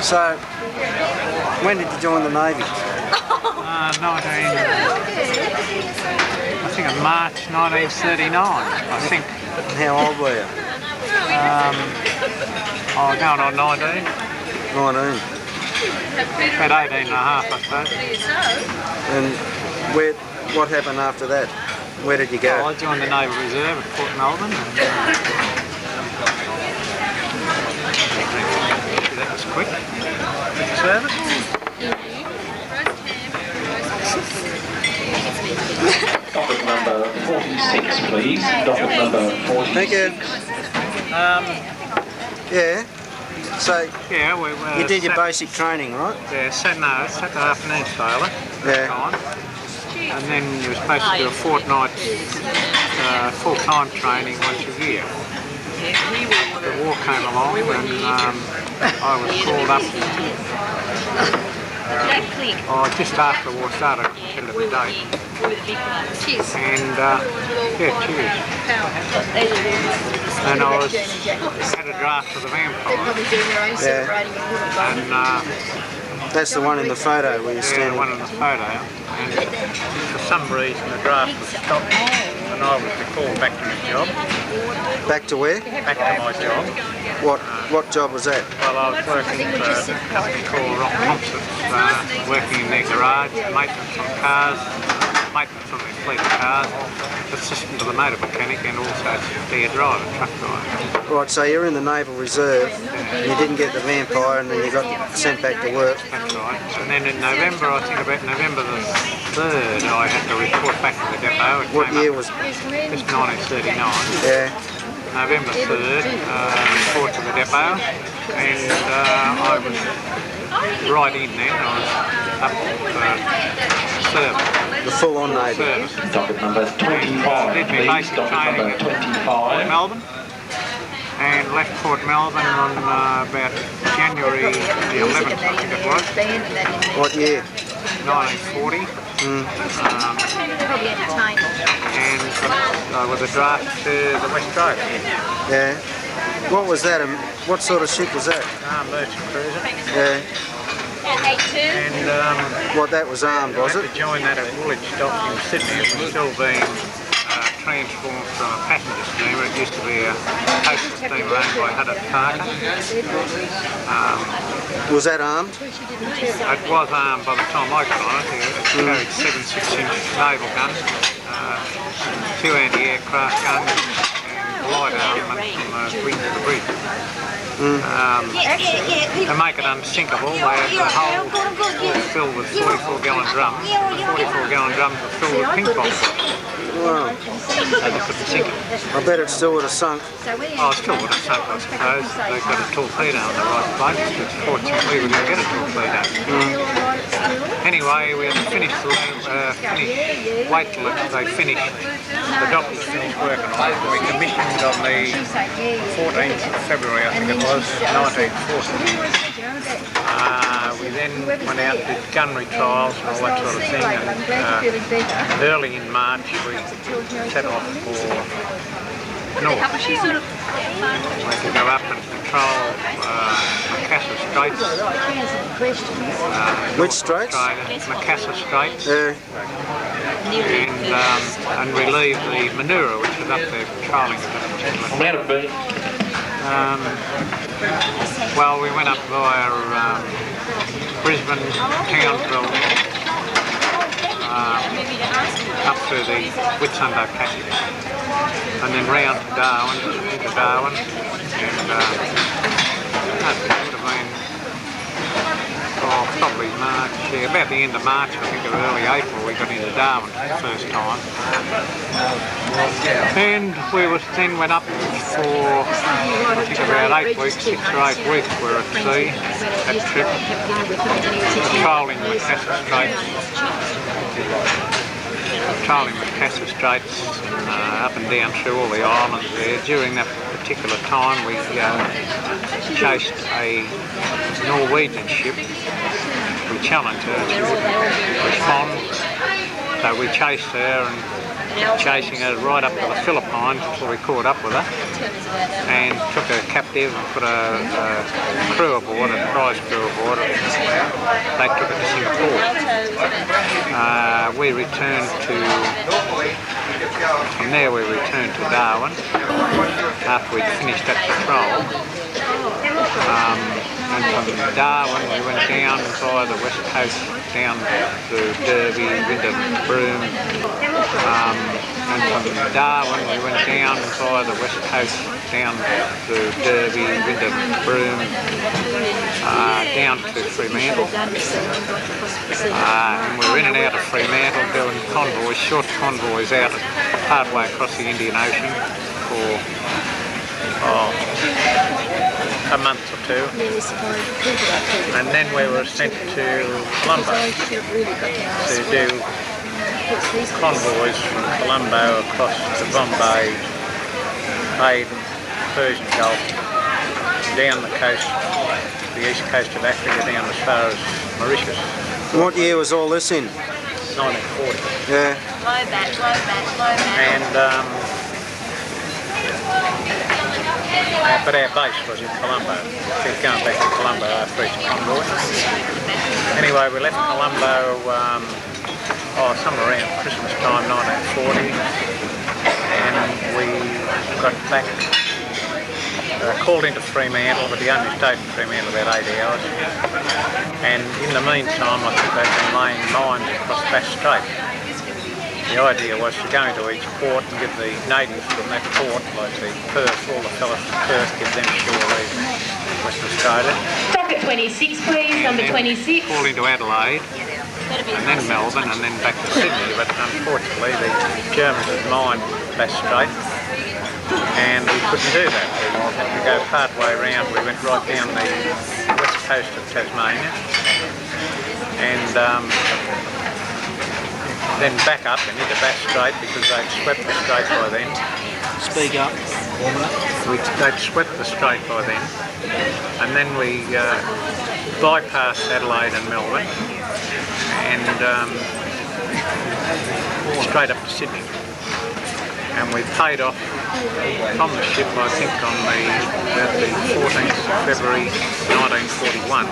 So, when did you join the Navy? I think in March 1939, I think. How old were you? Going on 19. 19. About 18 and a half, I suppose. And what happened after that? Where did you go? Well, I joined the Naval Reserve at Port Melbourne. And, that was quick. Quick service. Docket number 46, please. Docket number 46. Thank you. Yeah. So Yeah, you did your basic training, right? Yeah, Saturday afternoon sailor. Yeah. Time. And then you were supposed to do a fortnight full-time training once a year. The war came along and I was called up just after the war started, end of the day. And cheers. And I had a draft for the Vampire. Yeah. And that's the one in the photo where you're standing. the one in the photo. And for some reason the draft was stopped and I was called back to my job. Back to where? Back to my job. What job was that? Well, I was working for a company called Rock Thompson, working in their garage, maintenance on cars, maintenance on their fleet of cars, assistant to the motor mechanic and also their driver, truck driver. Right, so you're in the Naval Reserve, and you didn't get the Vampire and then you got sent back to work. That's right. And then in November, I think about November the 3rd, I had to report back to the depot. What year was it? It's 1939. Yeah. November 3rd, report to the depot, and I was right in then. I was up for service. The full-on Navy. Service. Docket number 25, Did my please. basic Docket training number at Port 25. Melbourne, and left Port Melbourne on about January the 11th, I think it was. What year? 1940. And with a draft to the West Coast. Yeah. What was that? What sort of ship was that? Merchant cruiser. Yeah. And What, that was armed, was I it? had to join that at Woolwich Dock in Sydney. It was still being transformed from a passenger steamer. It used to be a coastal steamer owned by Huddart Parker. Was that armed? It was armed by the time I got on it. It carried 7 6-inch naval guns, 2 anti-aircraft guns, and light armament from the wing to the bridge. To make it unsinkable, they had the hull filled with 44-gallon drums. The 44-gallon drums were filled with ping pong balls. Wow. So they couldn't sink it. I bet it still would have sunk. Oh, it still would have sunk, I suppose. They got a torpedo in the right place, but fortunately we didn't get a torpedo. Anyway, we had to finish wait till they finished. The doctors finished working on it. We commissioned on the 14th of February, I think it was, 1940. We then went out and did gunnery trials and all that sort of thing, and early in March we set off for north. We had to go up and patrol Macassar Straits. Which straits? Macassar Straits. Yeah. And relieve the Manura, which was up there patrolling at that particular time. Well, we went up via Brisbane, Townsville, up through the Whitsunday Passage, and then round to Darwin, into Darwin, and that would have been probably March, yeah, about the end of March, I think, or early April, we got into Darwin for the first time. And we then went up for, I think, about 8 weeks, 6 or 8 weeks we were at sea, that trip, patrolling the Macassar Straits, up and down through all the islands there. During that particular time we chased a Norwegian ship. We challenged her, she wouldn't respond, so we chased her and chasing her right up to the Philippines until we caught up with her and took her captive and put a crew aboard, a prize crew aboard. They took her to Singapore. We returned to, from there we returned to Darwin after we'd finished that patrol. And from Darwin we went down via the west coast down to Derby, Wyndham, Broome. And from Darwin we went down via the west coast down to Derby, Wyndham, Broome, down to Fremantle. And we were in and out of Fremantle doing convoys, short convoys out partway across the Indian Ocean for a month or two, and then we were sent to Colombo to do convoys from Colombo across to Bombay, Aden, Persian Gulf, down the coast, the east coast of Africa, down as far as Mauritius. What year was all this in? 1940. Yeah. And but our base was in Colombo. Kept going back to Colombo after each convoy. Anyway, we left Colombo somewhere around Christmas time, 1940, and we got back, called into Fremantle, but we only stayed in Fremantle about 8 hours. And in the meantime, I think they'd been laying mines across Bass Strait. The idea was to go into each port and give the natives from that port, like the Perth, all the fellas from Perth, give them shore leave in Western Australia. Docket 26 please, number 26. Call into Adelaide, and then Melbourne, and then back to Sydney, but unfortunately the Germans had mined Bass Strait, and we couldn't do that. We had to go part way round. We went right down the west coast of Tasmania, and then back up and into Bass Strait because they'd swept the strait by then. Speak up. They'd swept the strait by then. And then we bypassed Adelaide and Melbourne and straight up to Sydney. And we paid off from the ship, I think, on about the 14th of February 1941.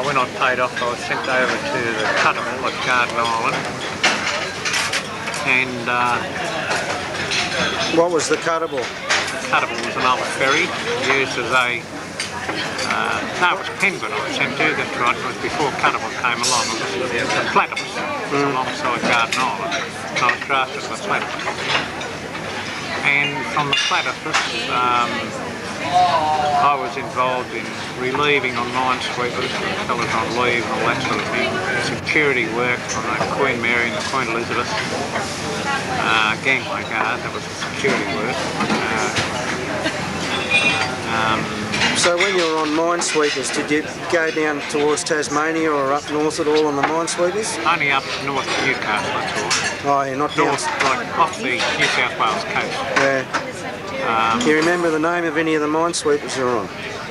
When I paid off, I was sent over to the Cuttable at Garden Island, and What was the Cuttable? Cuttable was an old ferry used as a no, it was Penguin I was sent to, that's right. It was before Cuttable came along. It was the Platypus. It was alongside Garden Island. I was drafted to the Platypus. And from the Platypus, I was involved in relieving on minesweepers, fellas on leave and all that sort of thing. Security work on the Queen Mary and the Queen Elizabeth. Gangway guard, that was the security work. So when you were on minesweepers, did you go down towards Tasmania or up north at all on the minesweepers? Only up north of Newcastle, that's all. Oh, you're not down. North, like off the New South Wales coast. Yeah. Do you remember the name of any of the minesweepers you were on?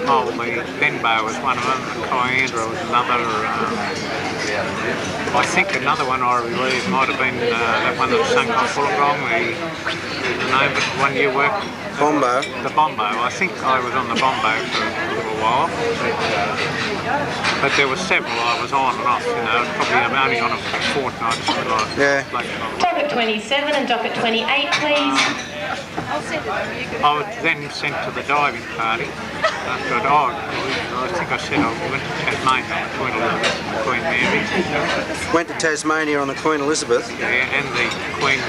Oh, the Benbow was one of them, the Cayandra was another. I think another one I relieved might have been that one that sunk off Wollongong, the name of the one you worked. Bombo. The Bombo. I think I was on the Bombo for a little while. But there were several I was on and off, you know, probably I'm only on a fortnight or something like that. Yeah. Docket 27 and docket 28 please. I was then sent to the diving party. After I think I said I went to Tasmania on the Queen Elizabeth and Queen Mary. Went to Tasmania on the Queen Elizabeth. Yeah, and the Queen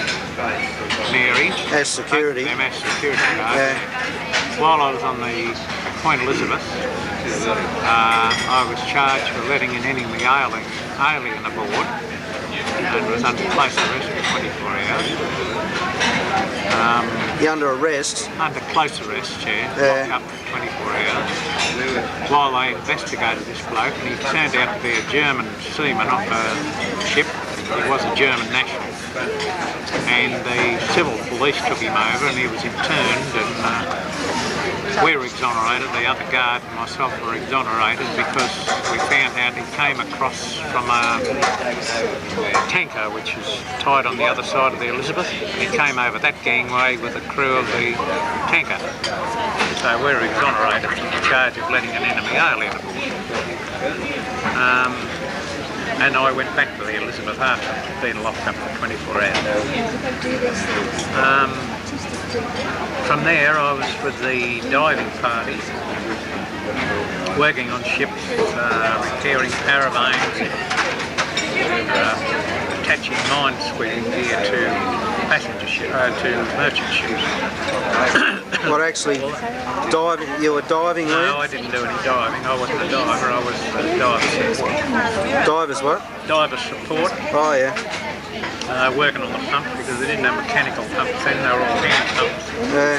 Mary. As security. Them as security guard. Yeah. While I was on the Queen Elizabeth, I was charged with letting in any alien aboard and was under close arrest for 24 hours. You're under arrest? Under close arrest, yeah. Yeah. Locked up for 24 hours. While they investigated this bloke, and he turned out to be a German seaman off a ship. He was a German national. And the civil police took him over and he was interned, and we're exonerated, the other guard and myself were exonerated because we found out he came across from a tanker which is tied on the other side of the Elizabeth. He came over that gangway with the crew of the tanker. So we're exonerated from the charge of letting an enemy alien aboard. And I went back to the Elizabeth after being locked up for 24 hours. From there I was with the diving party, working on ships, repairing paravanes, attaching mine sweeping gear to passenger ship, to merchant ships. What, actually diving? You were diving there? No, I didn't do any diving. I wasn't a diver, I was diver support. Divers what? Diver support. Oh yeah. Working on the pump because they didn't have mechanical pumps then, they were all hand pumps. Yeah.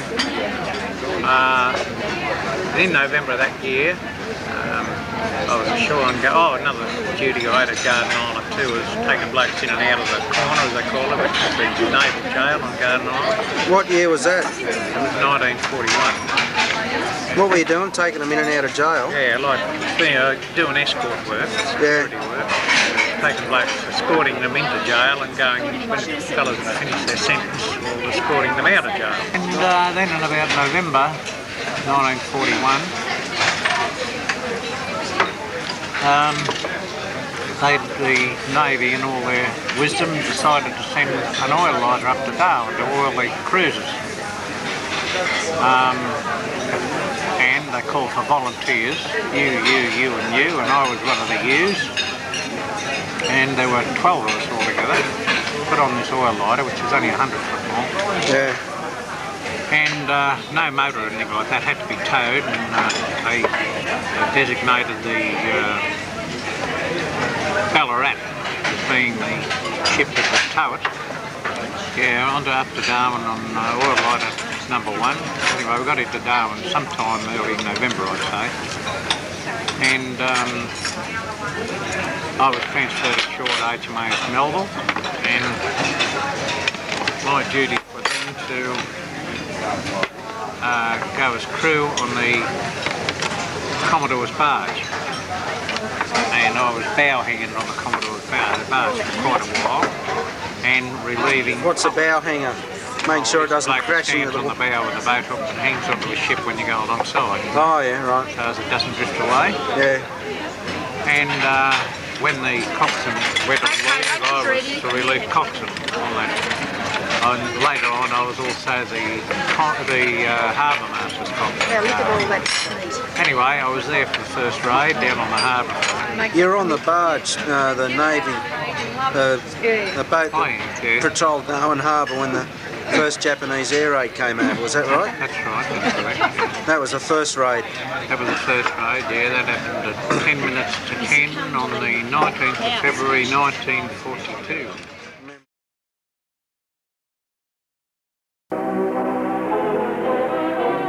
In November of that year, I was ashore and another duty I had at Garden Island too was taking blokes in and out of the corner, as they call it, which is the naval jail on Garden Island. What year was that? It was 1941. What were you doing, taking them in and out of jail? Yeah, like doing escort work, security work, taking blokes, escorting them into jail and going, when fellas finish their sentence, or escorting them out of jail. And then in about November 1941, the Navy in all their wisdom decided to send an oil lighter up to Darwin to oil the cruisers. And they called for volunteers, you and you, and I was one of the U's. And there were 12 of us altogether, put on this oil lighter, which is only 100 foot long. Yeah. And no motor or anything like that, had to be towed, and they designated the Ballarat as being the ship that would tow it. Yeah, up to Darwin on oil lighter number 1. Anyway, we got into Darwin sometime early November, I'd say. And I was transferred ashore at HMAS Melville, and my duty was then to go as crew on the Commodore's barge. And I was bow hanging on the Commodore's barge for quite a while, and relieving... What's a bow hanger? Make sure it doesn't crash into the... on the bow with the boat hook and hangs onto a ship when you go alongside. Oh yeah, right. So as it doesn't drift away. Yeah. And when the coxswain went on leave, I was to relieve coxswain on that. And later on I was also the harbour master's coxswain. Yeah, look at all that. Anyway, I was there for the first raid down on the harbour. You're on the barge, the Navy, the boat that patrolled Darwin Harbour when the first Japanese air raid came over, was that right? That's right, that's correct. Yeah. That was the first raid. That was the first raid, yeah, that happened at 10 minutes to 10 on the 19th of February 1942.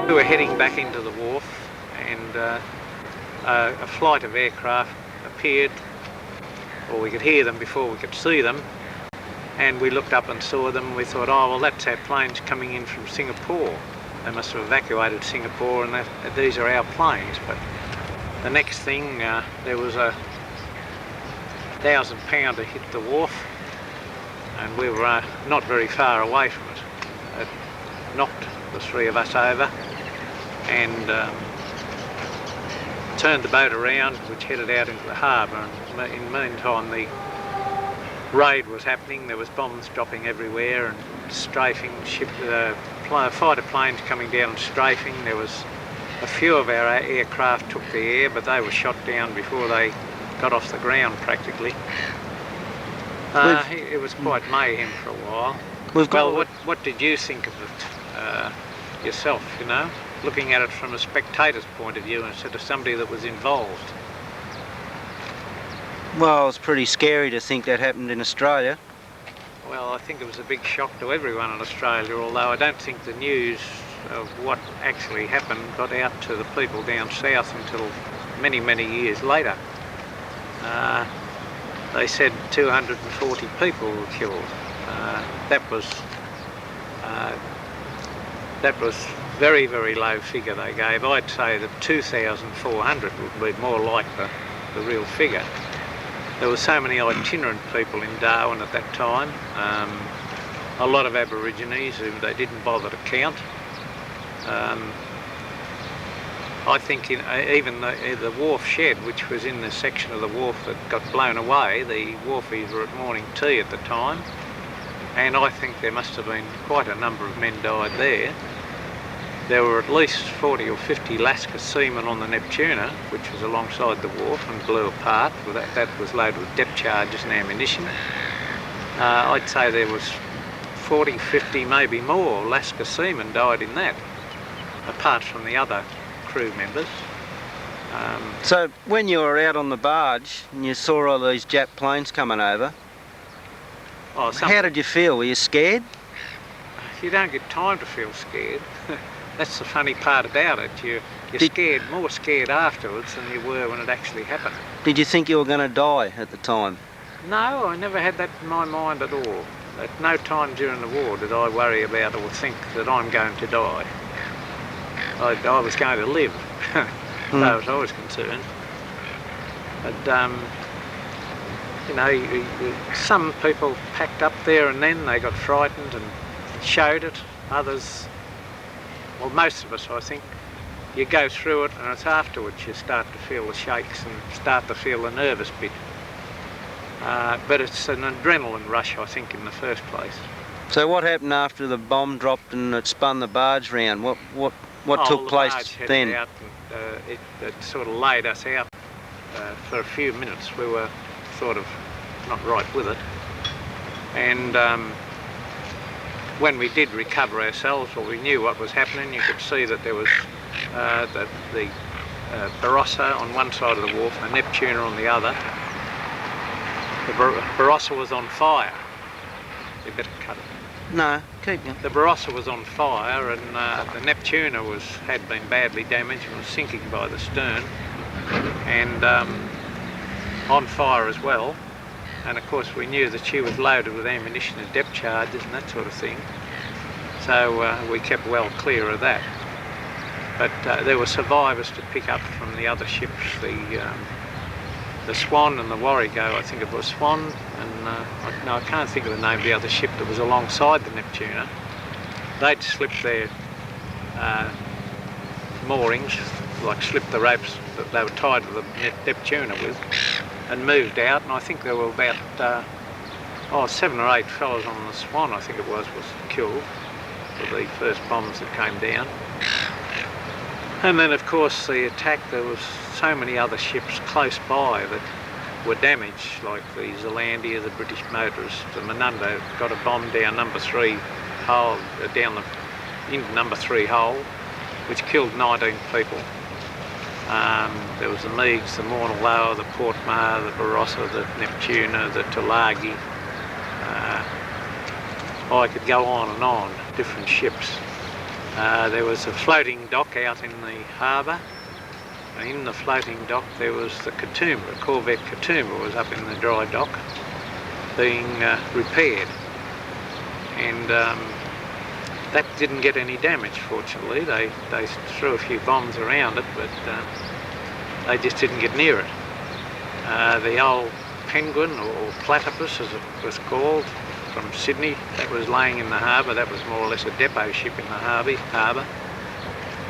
We were heading back into the wharf, and a flight of aircraft appeared, or we could hear them before we could see them, and we looked up and saw them. We thought, oh well, that's our planes coming in from Singapore. They must have evacuated Singapore, and these are our planes. But the next thing, there was a 1,000-pounder hit the wharf, and we were not very far away from it. It knocked the three of us over and turned the boat around, which headed out into the harbour. And in the meantime, the raid was happening. There was bombs dropping everywhere and strafing fighter planes coming down and strafing. There was a few of our aircraft took the air, but they were shot down before they got off the ground practically. It was quite mayhem for a while. Well, what did you think of it yourself, you know, looking at it from a spectator's point of view instead of somebody that was involved? Well, it's pretty scary to think that happened in Australia. Well, I think it was a big shock to everyone in Australia, although I don't think the news of what actually happened got out to the people down south until many, many years later. They said 240 people were killed. That was very, very low figure they gave. I'd say that 2,400 would be more like the real figure. There were so many itinerant people in Darwin at that time, a lot of Aborigines who they didn't bother to count. I think even the wharf shed, which was in the section of the wharf that got blown away, the wharfies were at morning tea at the time, and I think there must have been quite a number of men died there. There were at least 40 or 50 Lascar seamen on the Neptuna, which was alongside the wharf and blew apart. That was loaded with depth charges and ammunition. I'd say there was 40, 50, maybe more Lascar seamen died in that, apart from the other crew members. So when you were out on the barge and you saw all these Jap planes coming over, how did you feel? Were you scared? You don't get time to feel scared. That's the funny part about it. You're scared, more scared afterwards than you were when it actually happened. Did you think you were going to die at the time? No, I never had that in my mind at all. At no time during the war did I worry about or think that I'm going to die. I was going to live, as far as I was concerned. But, you know, some people packed up there and then they got frightened and showed it. Others, well, most of us, I think, you go through it and it's afterwards you start to feel the shakes and start to feel the nervous bit. But it's an adrenaline rush, I think, in the first place. So what happened after the bomb dropped and it spun the barge round? What took place then? Out and, it sort of laid us out for a few minutes. We were sort of not right with it. And when we did recover ourselves, or we knew what was happening, you could see that there was the Barossa on one side of the wharf and the Neptuna on the other. The Barossa was on fire. You better cut it. No, keep going. The Barossa was on fire and the Neptuna had been badly damaged and was sinking by the stern and on fire as well. And of course we knew that she was loaded with ammunition and depth charges and that sort of thing. So we kept well clear of that. But there were survivors to pick up from the other ships, the Swan and the Warrego. I think it was Swan, and I can't think of the name of the other ship that was alongside the Neptuna. They'd slipped their moorings, like slipped the ropes that they were tied to the Neptuna with, and moved out. And I think there were about 7 or 8 fellows on the Swan, I think it was killed with the first bombs that came down. And then of course the attack, there was so many other ships close by that were damaged, like the Zealandia, the British motorist, the Menando got a bomb down number 3 hole, into number 3 hole, which killed 19 people. There was the Meigs, the Mauna Loa, the Portmar, the Barossa, the Neptuna, the Tulagi. I could go on, different ships. There was a floating dock out in the harbour. In the floating dock there was the Katoomba, Corvette Katoomba was up in the dry dock being repaired. And that didn't get any damage, fortunately. They threw a few bombs around it, but they just didn't get near it. The old Penguin, or Platypus as it was called, from Sydney, that was laying in the harbour. That was more or less a depot ship in the harbour.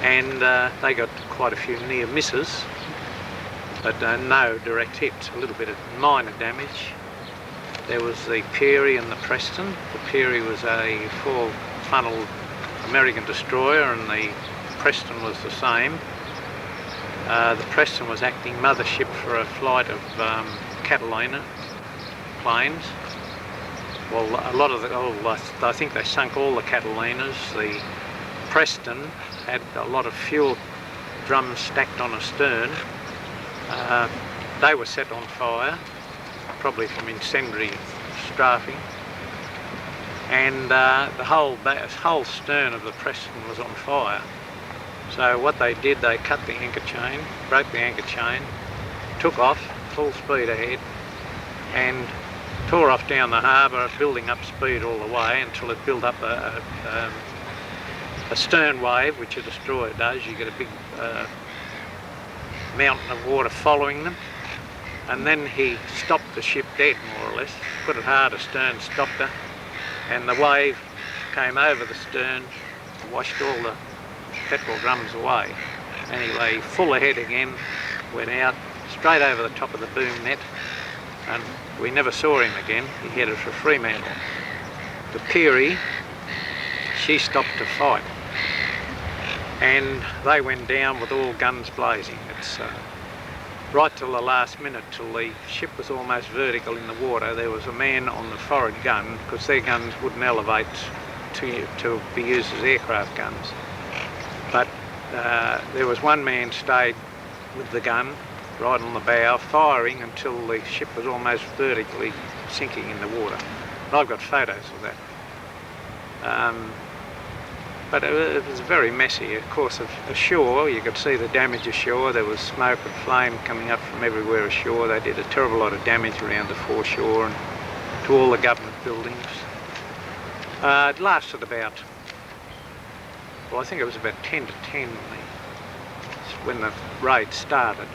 And they got quite a few near misses, but no direct hits, a little bit of minor damage. There was the Peary and the Preston. The Peary was a 4-funnel American destroyer and the Preston was the same. The Preston was acting mothership for a flight of Catalina planes. Well, a lot of I think they sunk all the Catalinas. The Preston had a lot of fuel drums stacked on a stern. They were set on fire, probably from incendiary strafing. And the whole stern of the Preston was on fire. So what they did, they cut the anchor chain, broke the anchor chain, took off full speed ahead, and tore off down the harbour, building up speed all the way until it built up a stern wave, which a destroyer does. You get a big mountain of water following them, and then he stopped the ship dead, more or less, put it hard astern, stopped her, and the wave came over the stern, washed all the petrol drums away. Anyway, full ahead again, went out straight over the top of the boom net, and we never saw him again. He headed for Fremantle. The Peary, she stopped to fight, and they went down with all guns blazing. It's right till the last minute, till the ship was almost vertical in the water. There was a man on the forward gun, because their guns wouldn't elevate to be used as aircraft guns. But there was one man stayed with the gun right on the bow, firing until the ship was almost vertically sinking in the water. And I've got photos of that. But it was very messy. Of course, ashore, you could see the damage ashore. There was smoke and flame coming up from everywhere ashore. They did a terrible lot of damage around the foreshore and to all the government buildings. It lasted about, well, I think it was about 10 to 10 when the raid started.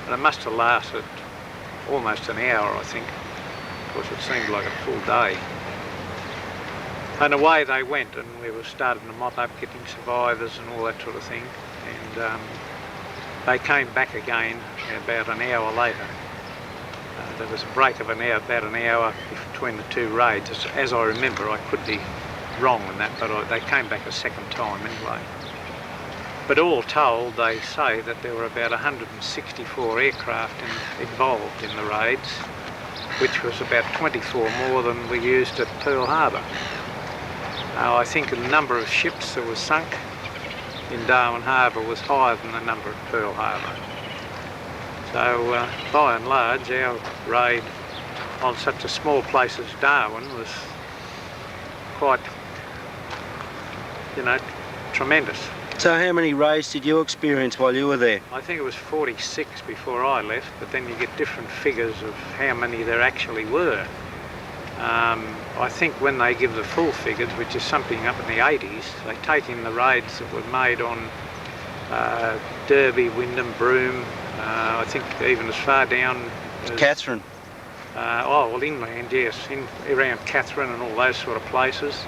And it must have lasted almost an hour, I think. Of course, it seemed like a full day. And away they went, and we were starting to mop up, getting survivors and all that sort of thing. And they came back again about an hour later. There was a break of about an hour between the two raids. As I remember, I could be wrong on that, but they came back a second time anyway. But all told, they say that there were about 164 aircraft involved in the raids, which was about 24 more than we used at Pearl Harbour. I think the number of ships that were sunk in Darwin Harbour was higher than the number at Pearl Harbour. So by and large, our raid on such a small place as Darwin was quite, you know, tremendous. So how many raids did you experience while you were there? I think it was 46 before I left, but then you get different figures of how many there actually were. I think when they give the full figures, which is something up in the 80s, they take in the raids that were made on Derby, Wyndham, Broome, I think even as far down as Catherine. Inland, yes, around Catherine and all those sort of places.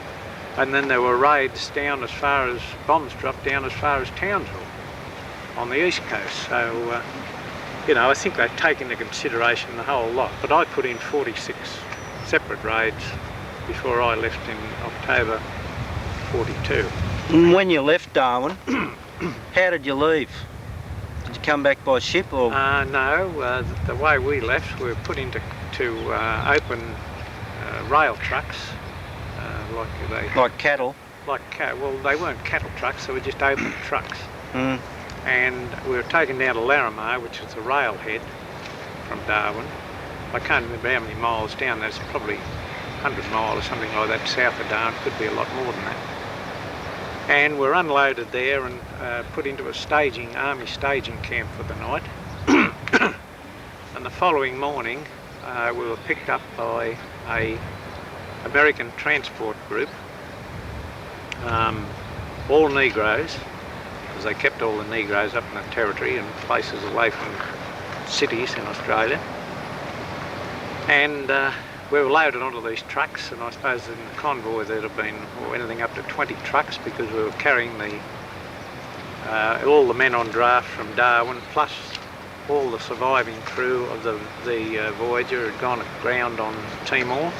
And then there were raids down as far as, bombs dropped down as far as Townsville on the east coast. So, you know, I think they take into consideration the whole lot. But I put in 46 separate raids before I left in October 42. And when you left Darwin, how did you leave? Did you come back by ship or? No, the way we left, we were put into open rail trucks, like cattle? Well, they weren't cattle trucks, they were just open trucks. Mm. And we were taken down to Laramar, which is the railhead from Darwin. I can't remember how many miles down, that's probably 100 miles or something like that south of Darwin, could be a lot more than that. And we're unloaded there and put into a army staging camp for the night. And the following morning we were picked up by a American transport group, all Negroes, because they kept all the Negroes up in the territory and places away from cities in Australia. And we were loaded onto these trucks, and I suppose in the convoy there'd have been anything up to 20 trucks, because we were carrying all the men on draft from Darwin, plus all the surviving crew of the Voyager had gone aground on Timor.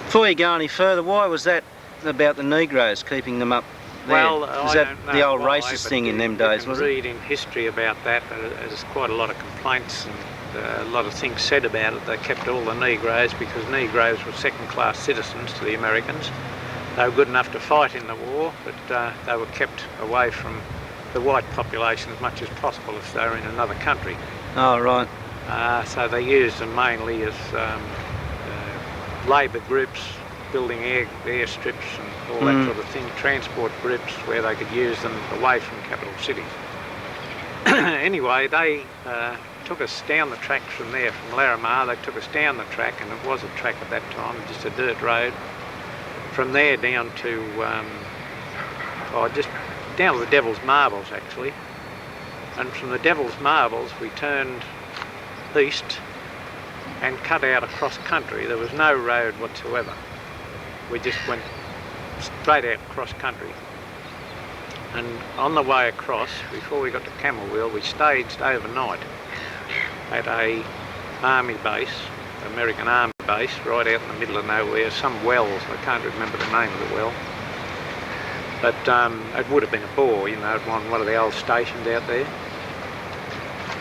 Before you go any further, why was that about the Negroes, keeping them up there? Well, was that the old racist thing in them days, was it? You can read in history about that. There's quite a lot of complaints and a lot of things said about it. They kept all the Negroes because Negroes were second-class citizens to the Americans. They were good enough to fight in the war, but they were kept away from the white population as much as possible if they were in another country. Oh, right. So they used them mainly as labour groups, building airstrips and all that sort of thing, transport groups where they could use them away from capital cities. Anyway, they took us down the track from there, from Laramar. They took us down the track, and it was a track at that time, just a dirt road. From there down to just down to the Devil's Marbles actually, and from the Devil's Marbles we turned east and cut out across country. There was no road whatsoever. We just went straight out across country. And on the way across, before we got to Camberwell, we staged overnight at a army base, American army base, right out in the middle of nowhere, some wells, I can't remember the name of the well. But it would have been a bore, you know, one of the old stations out there.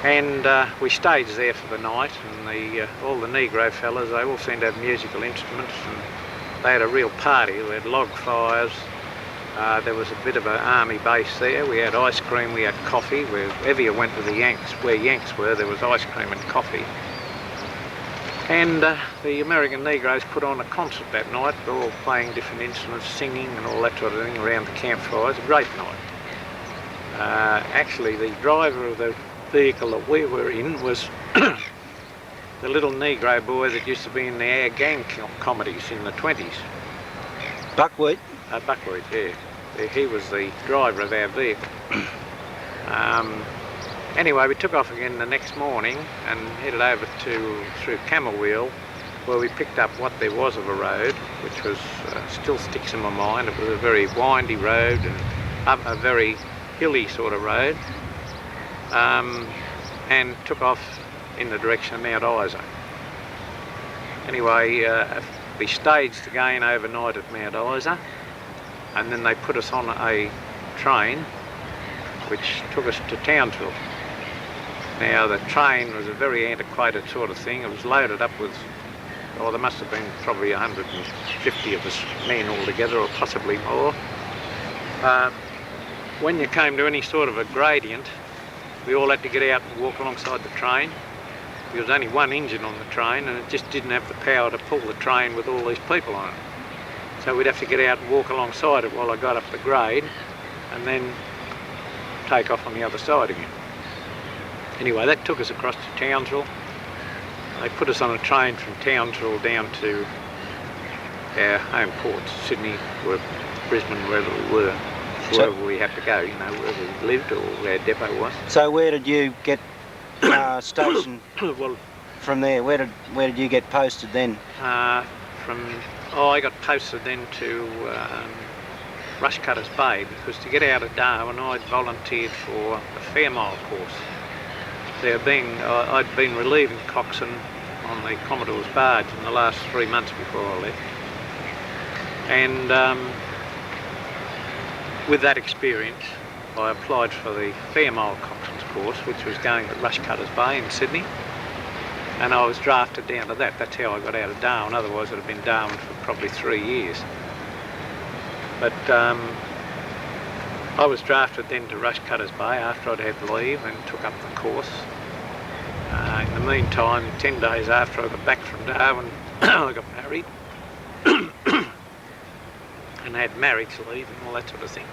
And we staged there for the night, and all the Negro fellas, they all seemed to have musical instruments, and they had a real party. We had log fires, there was a bit of an army base there, we had ice cream, we had coffee. Wherever you went to the Yanks, where Yanks were, there was ice cream and coffee. And the American Negroes put on a concert that night, all playing different instruments, singing and all that sort of thing around the campfires. A great night. Actually, the driver of the vehicle that we were in was the little Negro boy that used to be in the Our Gang comedies in the 20s. Buckwheat? Buckwheat, yeah. He was the driver of our vehicle. Anyway, we took off again the next morning and headed over through Camberwell, where we picked up what there was of a road, which was still sticks in my mind. It was a very windy road and up a very hilly sort of road, and took off in the direction of Mount Isa. Anyway, we staged again overnight at Mount Isa, and then they put us on a train which took us to Townsville. Now the train was a very antiquated sort of thing. It was loaded up with, oh, there must have been probably 150 of us men altogether, or possibly more. When you came to any sort of a gradient, we all had to get out and walk alongside the train. There was only one engine on the train, and it just didn't have the power to pull the train with all these people on it. So we'd have to get out and walk alongside it while I got up the grade, and then take off on the other side again. Anyway, that took us across to Townsville. They put us on a train from Townsville down to our home ports, Sydney, or Brisbane, wherever we were, wherever we had to go, you know, wherever we lived or where our depot was. So where did you get stationed? Well, from there? Where did you get posted then? I got posted then to Rushcutters Bay, because to get out of Darwin I'd volunteered for the Fairmile course. I'd been relieving coxswain on the Commodore's barge in the last 3 months before I left. And with that experience I applied for the Fairmile coxswain's course, which was going at Rushcutters Bay in Sydney, and I was drafted down to that. That's how I got out of Darwin, otherwise I'd have been Darwin for probably 3 years. But I was drafted then to Rushcutters Bay after I'd had leave and took up the course. In the meantime, 10 days after I got back from Darwin, I got married and had marriage leave and all that sort of thing.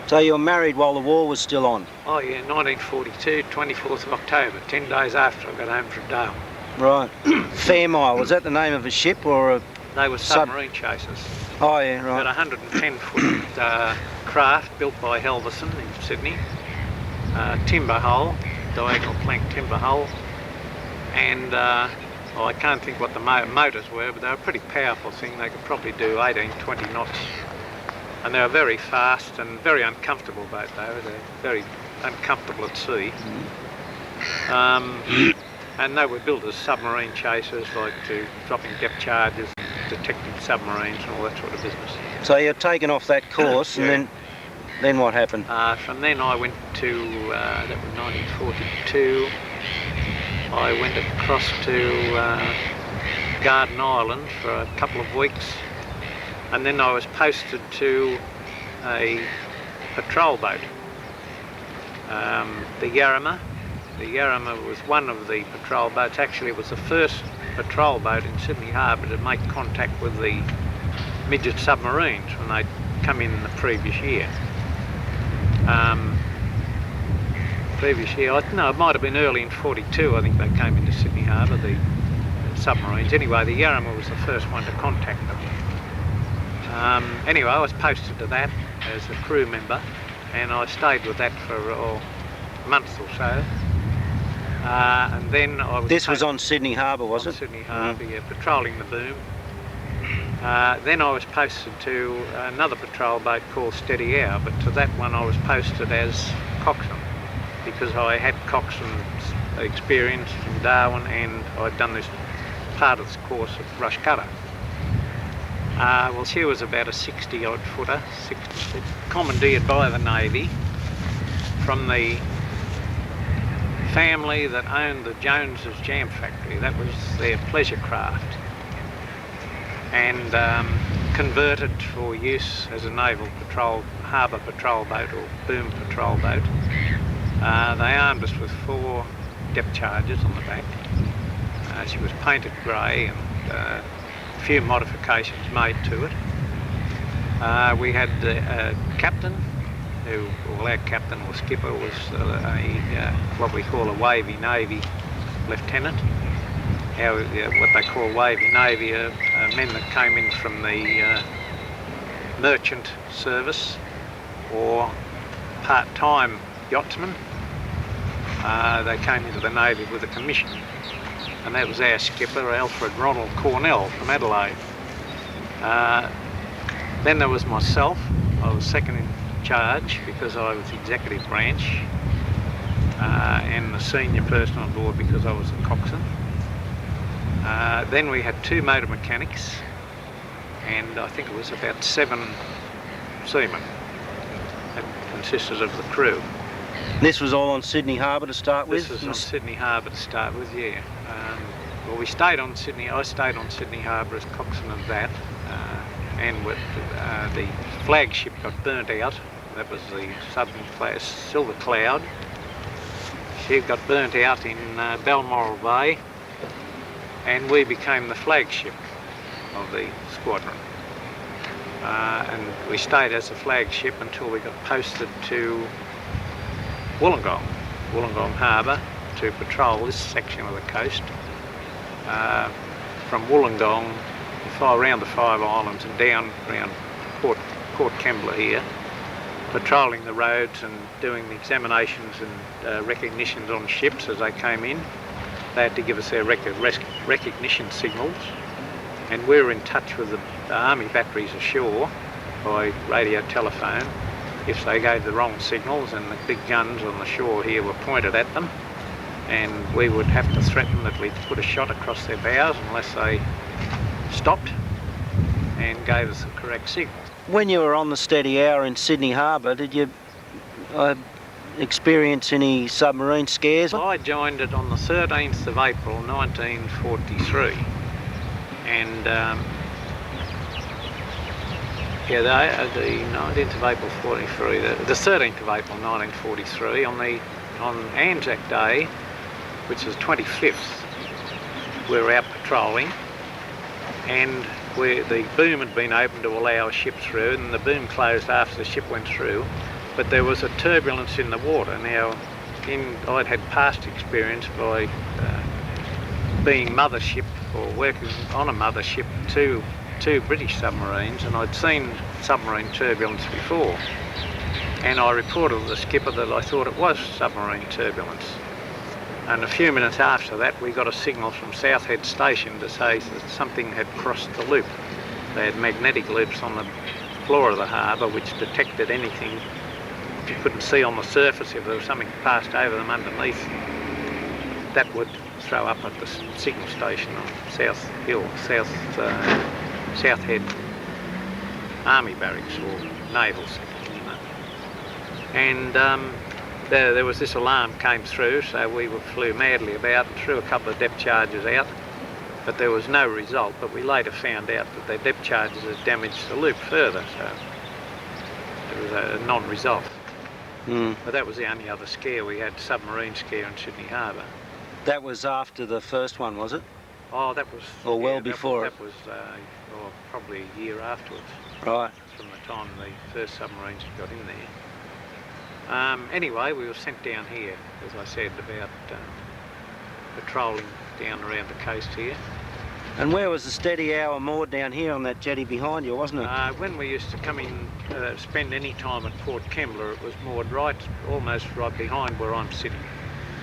So you were married while the war was still on? Oh yeah, 1942, 24th of October, 10 days after I got home from Darwin. Right. Fairmile, was that the name of a ship or a... They were submarine chasers. Oh yeah, right. About 110-foot craft built by Helverson in Sydney. Timber hull, diagonal plank timber hull, and well, I can't think what the motors were, but they were a pretty powerful thing. They could probably do 18, 20 knots, and they were very fast and very uncomfortable boat though. They're very uncomfortable at sea. And they were built as submarine chasers, like to dropping depth charges, detecting submarines and all that sort of business. So you're taken off that course, yeah. And then what happened? From then I went to, that was 1942, I went across to Garden Island for a couple of weeks, and then I was posted to a patrol boat, the Yarrama. The Yarrama was one of the patrol boats. Actually, it was the first patrol boat in Sydney Harbour to make contact with the midget submarines when they'd come in the previous year. No, it might have been early in 42, I think they came into Sydney Harbour, the submarines. Anyway, the Yarrama was the first one to contact them. Anyway, I was posted to that, as a crew member, and I stayed with that for a month or so. And then I was... This was on Sydney Harbour, was it? Sydney Harbour, yeah, patrolling the boom. Then I was posted to another patrol boat called Steady Hour, but to that one I was posted as coxswain, because I had coxswain experience from Darwin, and I'd done this part of this course at Rush Cutter. Well, she was about a 60-odd footer, 60 foot, commandeered by the Navy from the family that owned the Jones's Jam Factory. That was their pleasure craft, and converted for use as a naval patrol, harbour patrol boat or boom patrol boat. They armed us with 4 depth charges on the back. She was painted grey, and a few modifications made to it. We had a captain, well, our captain or skipper was what we call a wavy Navy lieutenant. What they call wavy Navy are men that came in from the merchant service or part-time yachtsmen. They came into the Navy with a commission, and that was our skipper, Alfred Ronald Cornell from Adelaide. Then there was myself. I was second in charge because I was executive branch, and the senior person on board because I was a coxswain. Then we had 2 motor mechanics, and I think it was about 7 seamen that consisted of the crew. This was all on Sydney Harbour to start with? This was on Sydney Harbour to start with, yeah. Well, we stayed on Sydney. I stayed on Sydney Harbour as coxswain of that, and with the flagship got burnt out. That was the Southern class Silver Cloud. She got burnt out in Balmoral Bay, and we became the flagship of the squadron. And we stayed as a flagship until we got posted to Wollongong Harbour to patrol this section of the coast. From Wollongong around the 5 Islands and down around Port Kembla here, patrolling the roads and doing the examinations and recognitions on ships as they came in. They had to give us their recognition signals, and we were in touch with the army batteries ashore by radio telephone if they gave the wrong signals, and the big guns on the shore here were pointed at them, and we would have to threaten that we'd put a shot across their bows unless they stopped and gave us the correct signal. When you were on the Steady Hour in Sydney Harbour, did you experience any submarine scares? I joined it on the 13th of April 1943, and the 19th of April 43, the 13th of April 1943, on Anzac Day, which is 25th, we were out patrolling, and the boom had been opened to allow a ship through, and the boom closed after the ship went through, but there was a turbulence in the water. Now, I'd had past experience by being mothership or working on a mothership to 2 British submarines, and I'd seen submarine turbulence before, and I reported to the skipper that I thought it was submarine turbulence. And a few minutes after that we got a signal from Southhead Station to say that something had crossed the loop. They had magnetic loops on the floor of the harbour which detected anything you couldn't see on the surface. If there was something passed over them underneath, that would throw up at the signal station on Southhead Army Barracks or Naval Section. And there was this alarm came through, so we flew madly about and threw a couple of depth charges out, but there was no result. But we later found out that their depth charges had damaged the loop further, so it was a non-result. But that was the only other scare we had, submarine scare in Sydney Harbour. That was after the first one, was it? Oh, that was... Or well before it? That was probably a year afterwards. Right. From the time the first submarines got in there. Anyway, we were sent down here, as I said, about patrolling down around the coast here. And where was the steady hour moored? Down here on that jetty behind you, wasn't it? When we used to come in, spend any time at Port Kembla, it was moored almost right behind where I'm sitting,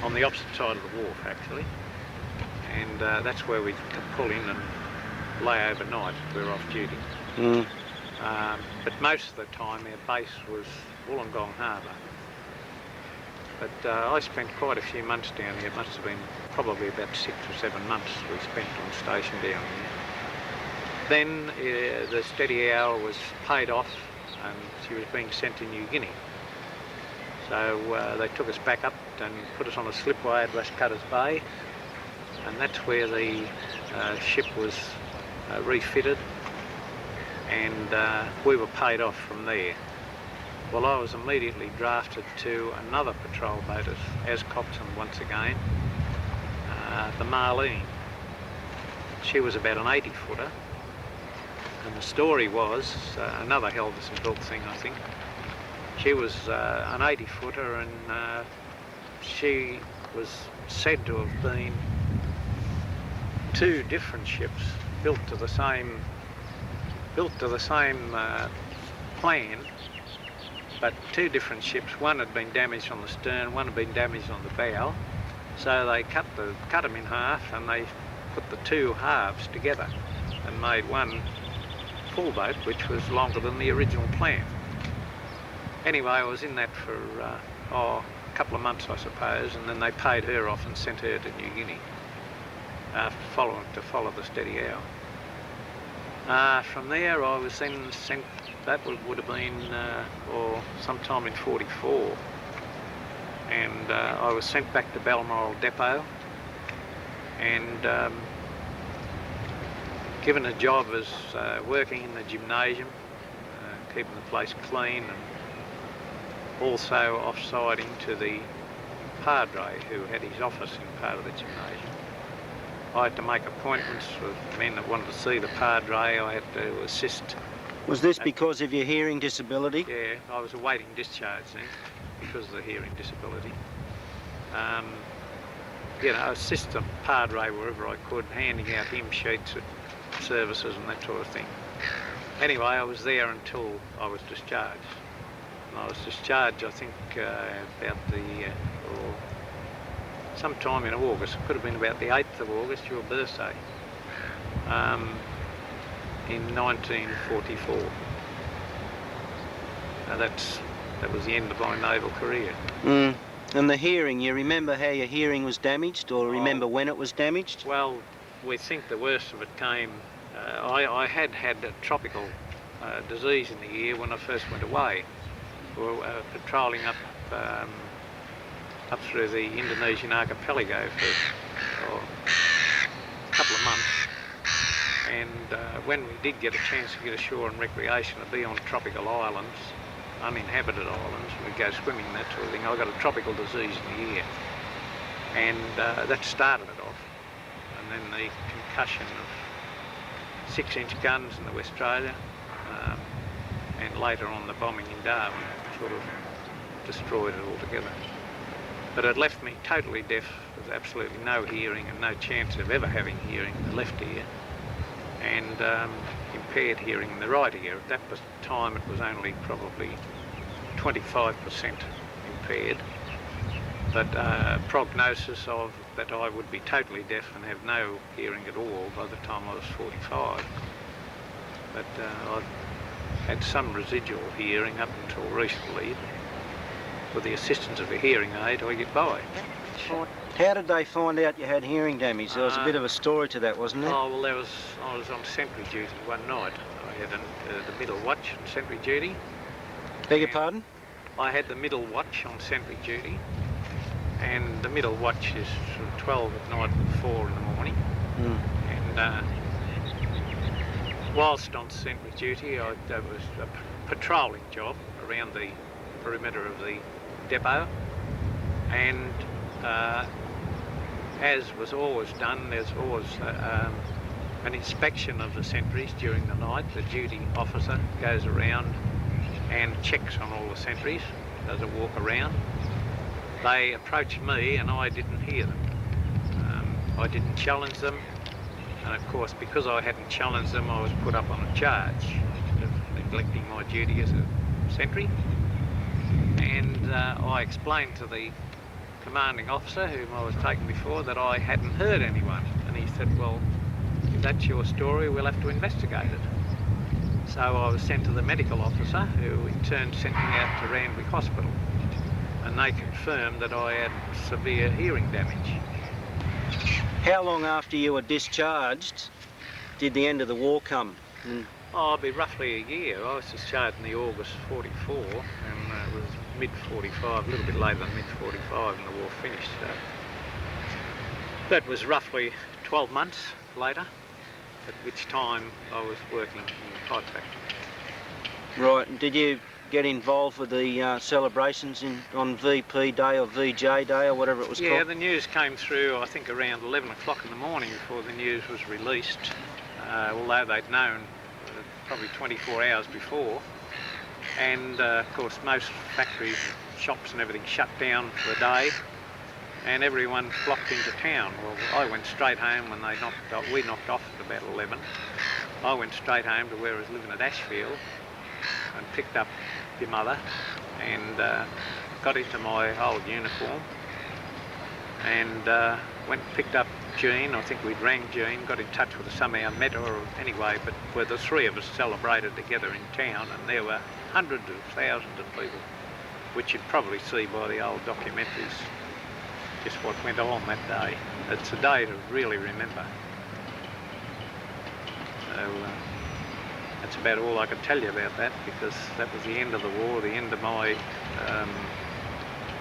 on the opposite side of the wharf actually. And that's where we could pull in and lay overnight if we were off duty. Mm. But most of the time our base was Wollongong Harbour. But I spent quite a few months down here. It must have been probably about 6 or 7 months we spent on station down here. Then the steady hour was paid off and she was being sent to New Guinea. So they took us back up and put us on a slipway at West Cutters Bay, and that's where the ship was refitted, and we were paid off from there. Well, I was immediately drafted to another patrol boat as coxswain once again, the Marlene. She was about an 80-footer, and the story was another Helderson-built thing, I think. She was an 80-footer, and she was said to have been 2 different ships built to the same plan, but 2 different ships. One had been damaged on the stern, one had been damaged on the bow. So they cut them in half, and they put the 2 halves together and made one full boat, which was longer than the original plan. Anyway, I was in that for a couple of months, I suppose, and then they paid her off and sent her to New Guinea to follow the steady hour. From there, I was then sent. That would have been sometime in '44, and I was sent back to Balmoral Depot and given a job as working in the gymnasium, keeping the place clean, and also off-siding to the padre who had his office in part of the gymnasium. I had to make appointments with men that wanted to see the padre. I had to assist. Was this because of your hearing disability? Yeah, I was awaiting discharge then because of the hearing disability. Assist the padre wherever I could, handing out hymn sheets at services and that sort of thing. Anyway, I was there until I was discharged. And I was discharged, I think, sometime in August. It could have been about the 8th of August, your birthday, in 1944. Now that was the end of my naval career. Mm. And the hearing, you remember how your hearing was damaged, or remember when it was damaged? Well, we think the worst of it came. I had a tropical disease in the ear when I first went away. We were patrolling up through the Indonesian archipelago for a couple of months, and when we did get a chance to get ashore on recreation to be on tropical islands, uninhabited islands, we'd go swimming, that sort of thing. I got a tropical disease in the ear, and that started it off. And then the concussion of 6-inch guns in the Westralia, and later on the bombing in Darwin sort of destroyed it altogether. But it left me totally deaf, with absolutely no hearing and no chance of ever having hearing in the left ear, and impaired hearing in the right ear. At that time it was only probably 25% impaired, but prognosis of that I would be totally deaf and have no hearing at all by the time I was 45. But I've had some residual hearing up until recently. With the assistance of a hearing aid, I get by. How did they find out you had hearing damage? There was a bit of a story to that, wasn't there? Oh, well, I was on sentry duty one night. I had the middle watch on sentry duty. Beg your pardon? I had the middle watch on sentry duty, and the middle watch is from 12 at night to 4 in the morning. Mm. And whilst on sentry duty, that was a patrolling job around the perimeter of the depot, and as was always done, there's always an inspection of the sentries during the night. The duty officer goes around and checks on all the sentries, does a walk around. They approached me and I didn't hear them. I didn't challenge them, And of course, because I hadn't challenged them, I was put up on a charge of neglecting my duty as a sentry. And I explained to the commanding officer, whom I was taking before, that I hadn't heard anyone. And he said, well, if that's your story, we'll have to investigate it. So I was sent to the medical officer, who in turn sent me out to Randwick Hospital. And they confirmed that I had severe hearing damage. How long after you were discharged did the end of the war come? Oh, it'll be roughly a year. I was discharged in the August 44, and it was mid-45, a little bit later than mid-45, and the war finished. So that was roughly 12 months later, at which time I was working in the pipe factory. Right, and did you get involved with the celebrations on VP Day or VJ Day or whatever it was called? Yeah, the news came through, I think, around 11 o'clock in the morning before the news was released, although they'd known probably 24 hours before. And of course, most factories, shops and everything shut down for the day, and everyone flocked into town. Well, I went straight home when we knocked off at about 11. I went straight home to where I was living at Ashfield and picked up your mother and got into my old uniform and went and picked up Jean. I think we'd rang Jean, got in touch with her somehow, met her anyway, but where the three of us celebrated together in town, and there were hundreds of thousands of people, which you'd probably see by the old documentaries, just what went on that day. It's a day to really remember. So that's about all I can tell you about that, because that was the end of the war, the end of my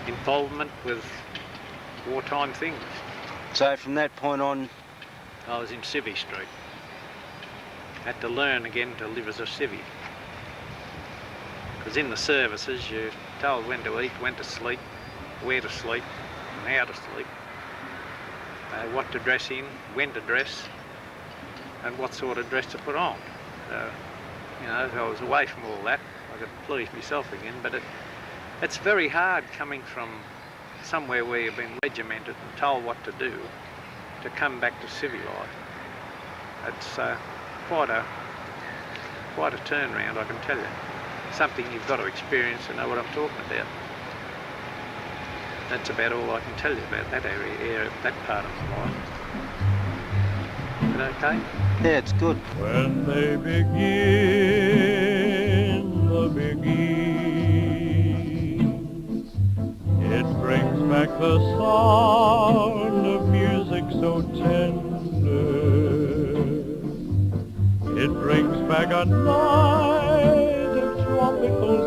involvement with wartime things. So from that point on, I was in Civvy Street. Had to learn again to live as a civvy. Because in the services you're told when to eat, when to sleep, where to sleep, and how to sleep. What to dress in, when to dress, and what sort of dress to put on. So, you know, if I was away from all that, I could please myself again, but it's very hard coming from somewhere where you've been regimented and told what to do to come back to civvy life. It's quite a turnaround, I can tell you. Something you've got to experience to know what I'm talking about. That's about all I can tell you about that area, that part of my life. Is that okay? yeah, it's good. When they begin the beguines, it brings back the sound of music so tender. It brings back a night of tropical